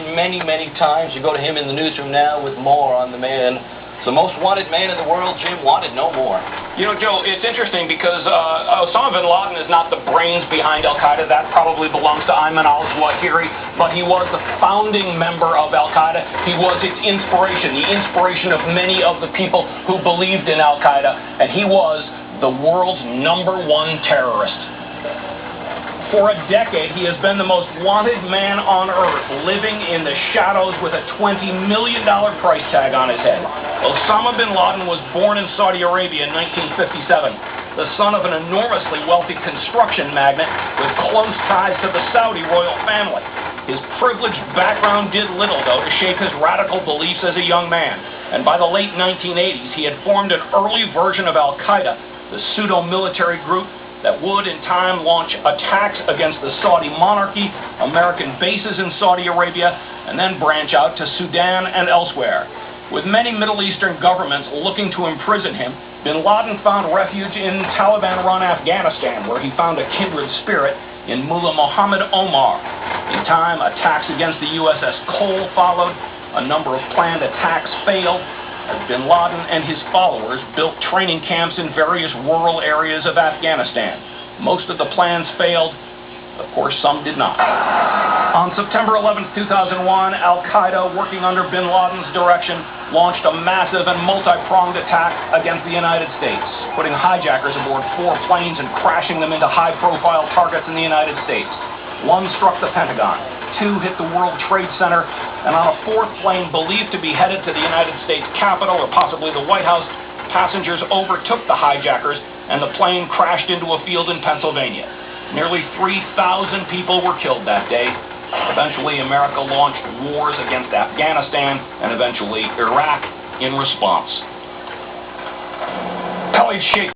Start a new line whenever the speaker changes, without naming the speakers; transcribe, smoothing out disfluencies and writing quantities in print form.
in many, many times. You go to him in the newsroom now with more on the man. It's the most wanted man in the world, Jim. Wanted no more.
You know, Joe, it's interesting because Osama Bin Laden is not the brains behind Al-Qaeda. That probably belongs to Ayman al-Zawahiri, but he was the founding member of Al-Qaeda. He was its inspiration, the inspiration of many of the people who believed in Al-Qaeda, and he was the world's #1 terrorist. For a decade, he has been the most wanted man on earth, living in the shadows with a $20 million price tag on his head. Osama Bin Laden was born in Saudi Arabia in 1957, the son of an enormously wealthy construction magnate with close ties to the Saudi royal family. His privileged background did little, though, to shape his radical beliefs as a young man, and by the late 1980s, he had formed an early version of Al-Qaeda, the pseudo-military group that would in time launch attacks against the Saudi monarchy, American bases in Saudi Arabia, and then branch out to Sudan and elsewhere. With many Middle Eastern governments looking to imprison him, Bin Laden found refuge in Taliban-run Afghanistan, where he found a kindred spirit in Mullah Muhammad Omar. In time, attacks against the USS Cole followed. A number of planned attacks failed, as Bin Laden and his followers built training camps in various rural areas of Afghanistan. Most of the plans failed. Of course, some did not. On September 11, 2001, Al-Qaeda, working under Bin Laden's direction, launched a massive and multi-pronged attack against the United States, putting hijackers aboard 4 planes and crashing them into high-profile targets in the United States. 1 struck the Pentagon, 2 hit the World Trade Center, and on a 4th plane believed to be headed to the United States Capitol or possibly the White House, passengers overtook the hijackers and the plane crashed into a field in Pennsylvania. Nearly 3,000 people were killed that day. Eventually, America launched wars against Afghanistan and eventually Iraq in response. Pelly's shape